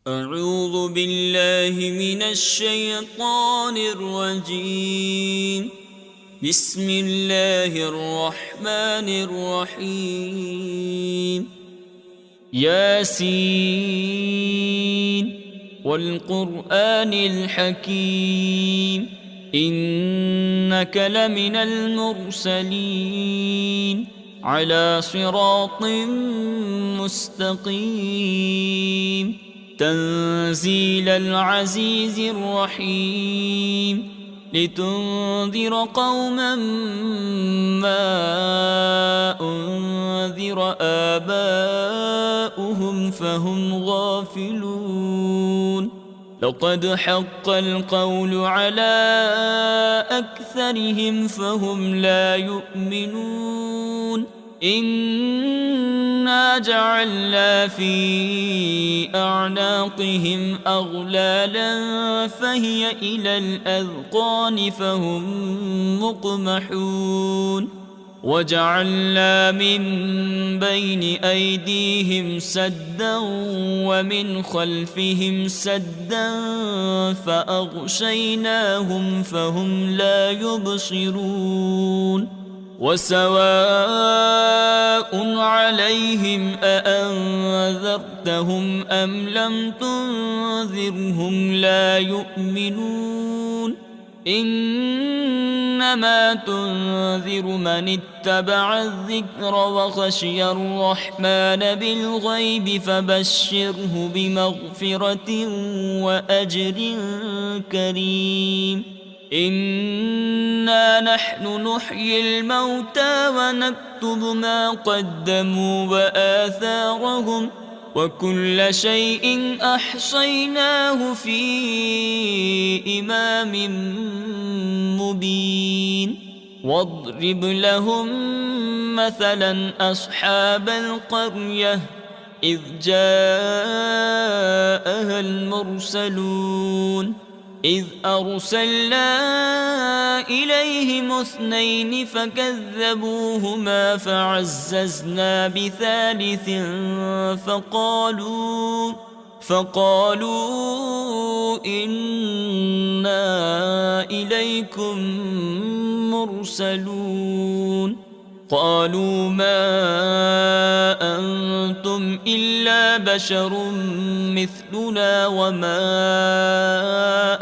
أعوذ بالله من الشيطان الرجيم. بسم الله الرحمن الرحيم. ياسين والقرآن الحكيم إنك لمن المرسلين على صراط مستقيم تنزيل العزيز الرحيم لتنذر قوما ما أنذر آباؤهم فهم غافلون. لقد حق القول على أكثرهم فهم لا يؤمنون. إنا جعلنا في أعناقهم أغلالا فهي إلى الأذقان فهم مقمحون. وجعلنا من بين أيديهم سدا ومن خلفهم سدا فأغشيناهم فهم لا يبصرون. وسواء عليهم أأنذرتهم أم لم تنذرهم لا يؤمنون. إنما تنذر من اتبع الذكر وخشي الرحمن بالغيب فبشره بمغفرة وأجر كريم. إنا نحن نحيي الموتى ونكتب ما قدموا وآثارهم وكل شيء أحصيناه في إمام مبين. واضرب لهم مثلا أصحاب القرية إذ جاءها المرسلون إذ أرسلنا إليهم 2 فكذبوهما فعززنا بثالث فقالوا إنا إليكم مرسلون. قالوا ما أنتم إلا بشر مثلنا وما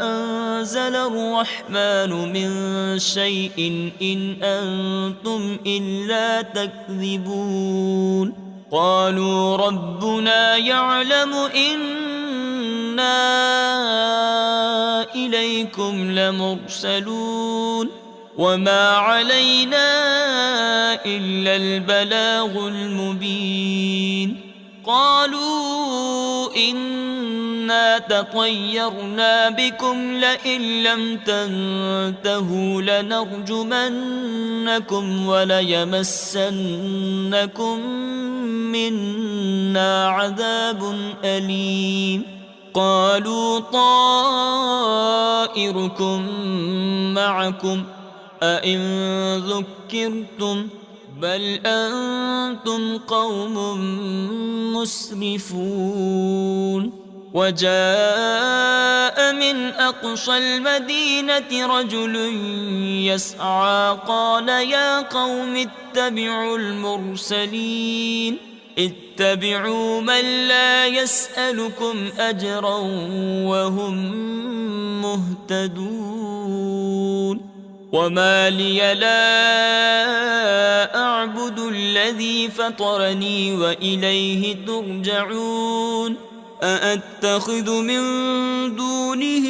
أنزل الرحمن من شيء إن أنتم إلا تكذبون. قالوا ربنا يعلم إنا إليكم لمرسلون وما علينا إلا البلاغ المبين. قالوا إنا تطيرنا بكم لئن لم تنتهوا لنرجمنكم وليمسنكم منا عذاب أليم. قالوا طائركم معكم أئن ذكرتم بل أنتم قوم مسرفون. وجاء من أقصى المدينة رجل يسعى قال يا قوم اتبعوا المرسلين اتبعوا من لا يسألكم أجرا وهم مهتدون. وما لي لا أعبد الذي فطرني وإليه ترجعون. أأتخذ من دونه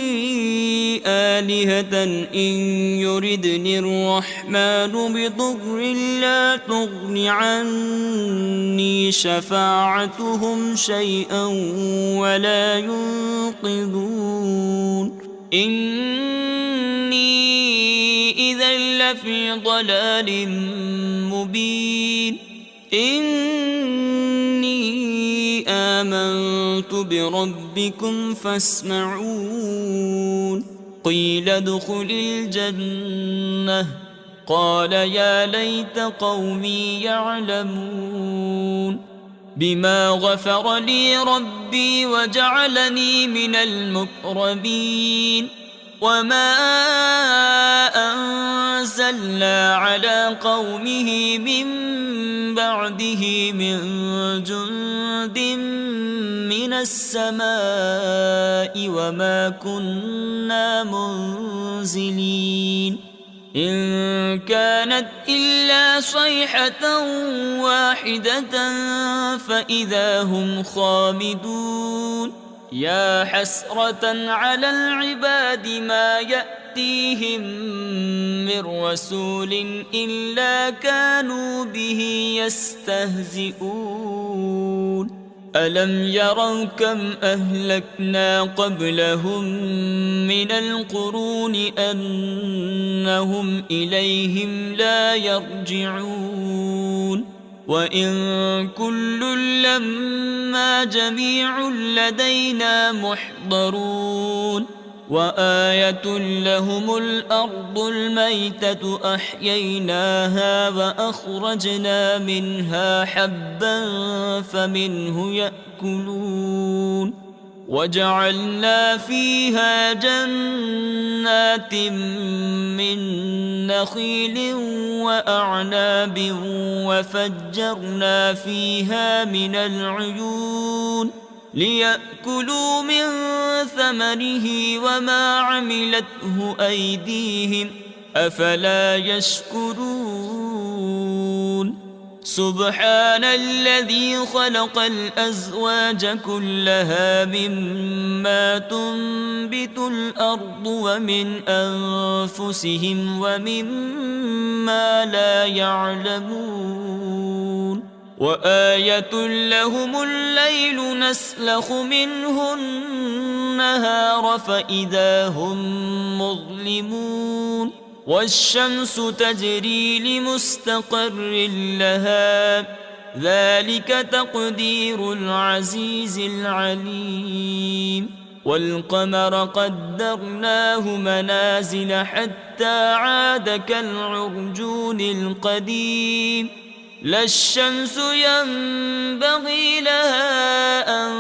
آلهة إن يردني الرحمن بضر لا تغن عني شفاعتهم شيئا ولا ينقذون. إني إذا لفي ضلال مبين. إني آمنت بربكم فاسمعون. قيل ادخل الجنة قال يا ليت قومي يعلمون. بما غفر لي ربي وجعلني من المقربين وما أنزلنا على قومه من بعده من جند من السماء وما كنا منزلين إن كانت إلا صيحة واحدة فإذا هم خامدون يا حسرة على العباد ما يأتيهم من رسول إلا كانوا به يستهزئون ألم يروا كم أهلكنا قبلهم من القرون أنهم إليهم لا يرجعون وإن كل لما جميع لدينا محضرون وآية لهم الأرض الميتة أحييناها وأخرجنا منها حبا فمنه يأكلون وجعلنا فيها جنات من نخيل وأعناب وفجرنا فيها من العيون ليأكلوا من ثمره وما عملته أيديهم أفلا يشكرون سبحان الذي خلق الأزواج كلها مما تنبت الأرض ومن أنفسهم ومما لا يعلمون وآية لهم الليل نسلخ منه النهار فإذا هم مظلمون والشمس تجري لمستقر لها ذلك تقدير العزيز العليم والقمر قدرناه منازل حتى عاد كالعرجون القديم لا الشمس ينبغي لها أن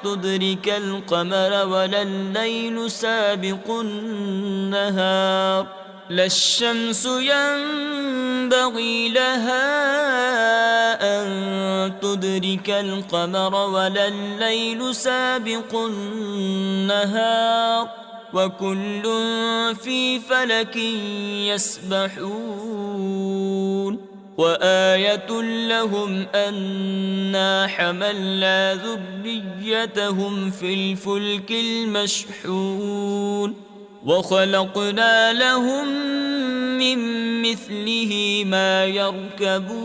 تدرك القمر ولا الليل سابق النهار لا الشمس ينبغي لها أن تدرك القمر ولا الليل سابق النهار وكل في فلك يسبحون وآية لهم أنا حملنا ذريتهم في الفلك المشحون وخلقنا لهم من مثله ما يركبون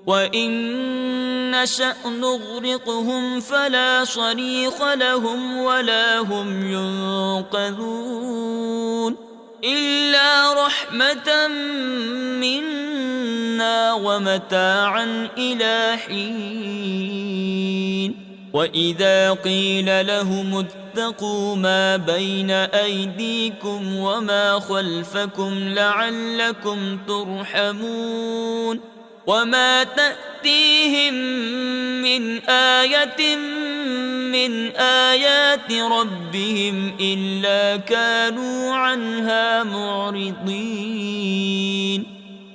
وإن نشأ نغرقهم فلا صريخ لهم ولا هم ينقذون إلا رحمة منا ومتاعا إلى حين وإذا قيل لهم اتقوا ما بين أيديكم وما خلفكم لعلكم ترحمون وما تأتيهم من آية من آيات ربهم إلا كانوا عنها معرضين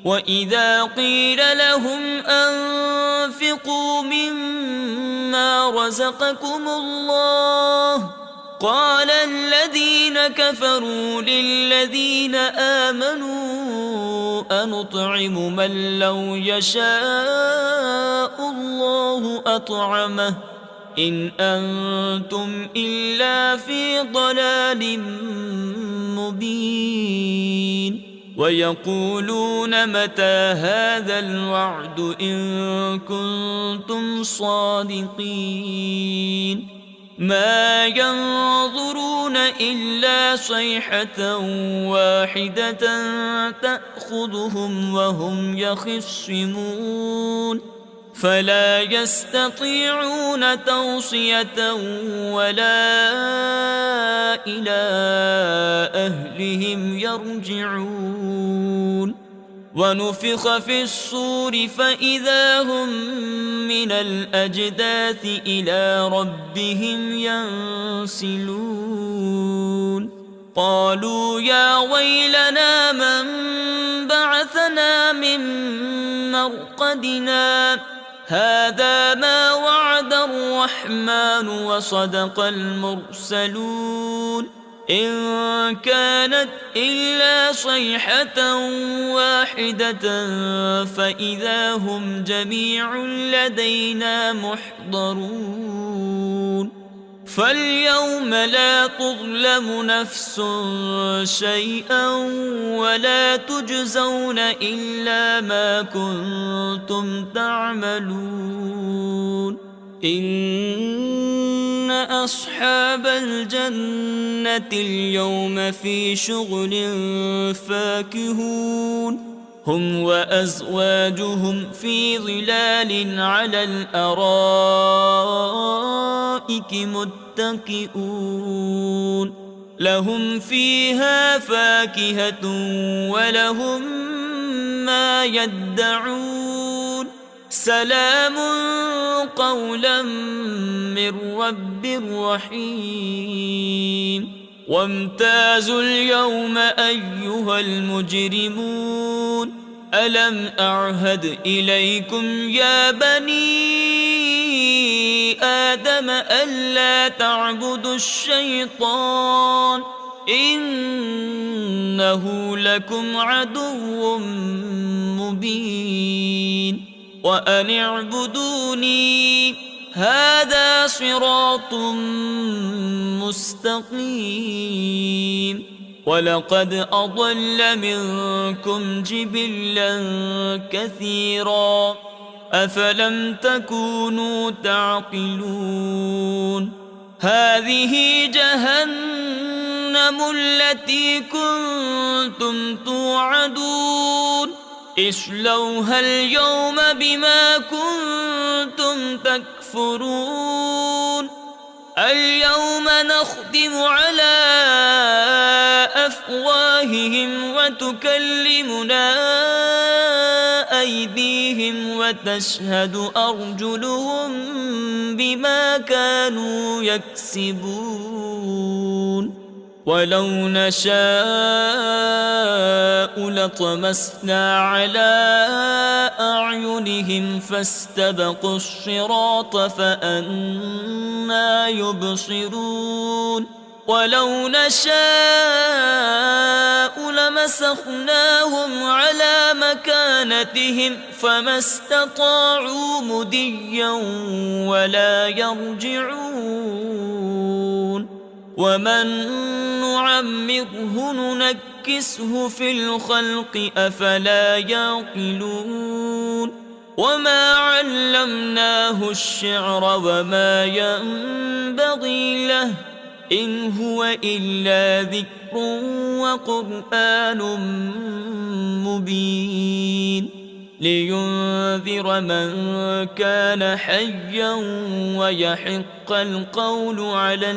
وإذا قيل لهم أنفقوا مما رزقكم الله قال الذين كفروا للذين آمنوا أنطعم من لو يشاء الله أطعمه إن أنتم إلا في ضلال مبين ويقولون متى هذا الوعد إن كنتم صادقين ما ينظرون إلا صيحة واحدة تأخذهم وهم يخصمون فلا يستطيعون توصية ولا إلى أهلهم يرجعون ونفخ في الصور فإذا هم من الأجداث إلى ربهم ينسلون قالوا يا ويلنا من بعثنا من مرقدنا هذا ما وعد الرحمن وصدق المرسلون إن كانت إلا صيحة واحدة فإذا هم جميع لدينا محضرون فاليوم لا تظلم نفس شيئا ولا تجزون إلا ما كنتم تعملون إن أصحاب الجنة اليوم في شغل فاكهون هم وأزواجهم في ظلال على الأرائك متكئون لهم فيها فاكهة ولهم ما يدعون سلام قولا من رب رحيم وامتازوا اليوم أيها المجرمون ألم أعهد إليكم يا بني آدم ألا تعبدوا الشيطان إنه لكم عدو مبين وأن اعبدوني هذا صراط مستقيم ولقد أضل منكم جبلا كثيرا أفلم تكونوا تعقلون هذه جهنم التي كنتم توعدون اصلوها اليوم بما كنتم تكفرون اليوم نختم على أفواههم وتكلمنا أيديهم وتشهد أرجلهم بما كانوا يكسبون ولو نشاء لطمسنا على أعينهم فاستبقوا الصراط فأنى يبصرون ولو نشاء لمسخناهم على مكانتهم فما استطاعوا مديا ولا يرجعون ومن نعمره ننكسه في الخلق أفلا يعقلون وما علمناه الشعر وما ينبغي له إن هو إلا ذكر وقرآن مبين لينذر من كان حيا ويحق القول على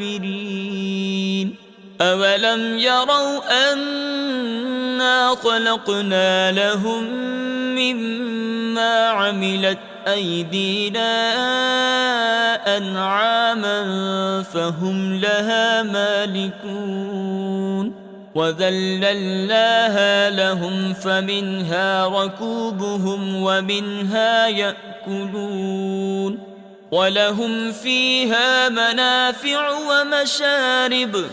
الكافرين أولم يروا أنا خلقنا لهم مما عملت أيدينا أنعاما فهم لها مالكون وذللناها لهم فمنها ركوبهم ومنها يأكلون ولهم فيها منافع ومشارب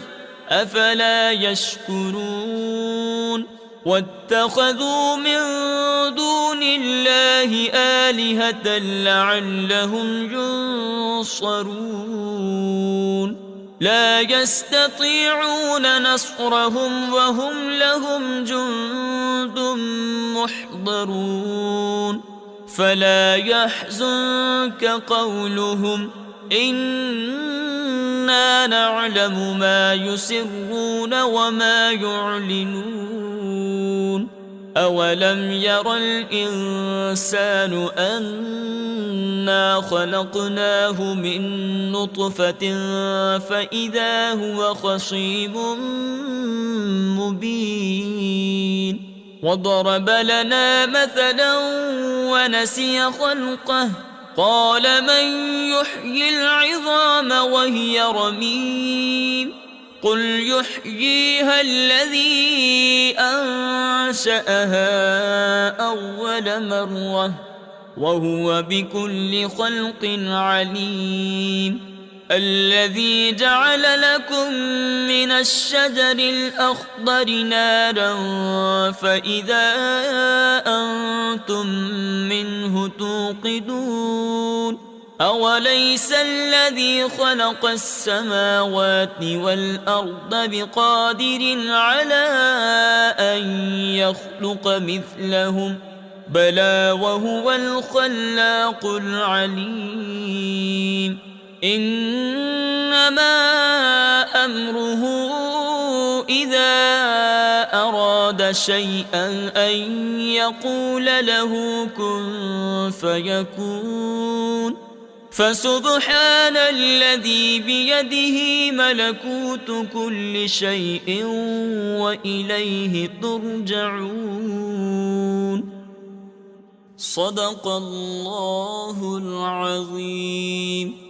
أفلا يشكرون واتخذوا من دون الله آلهة لعلهم ينصرون لا يستطيعون نصرهم وهم لهم جند محضرون فلا يحزنك قولهم إنا نعلم ما يسرون وما يعلنون أولم ير الإنسان أنا خلقناه من نطفة فإذا هو خصيم مبين وضرب لنا مثلا ونسي خلقه قال من يحيي العظام وهي رميم قل يحييها الذي أنشأها أول مرة وهو بكل خلق عليم الذي جعل لكم من الشجر الأخضر نارا فإذا أنتم منه توقدون أوليس الذي خلق السماوات والأرض بقادر على أن يخلق مثلهم بلى وهو الخلاق العليم إنما أمره إذا أراد شيئا أن يقول له كن فيكون فسبحان الذي بيده ملكوت كل شيء وإليه ترجعون صدق الله العظيم.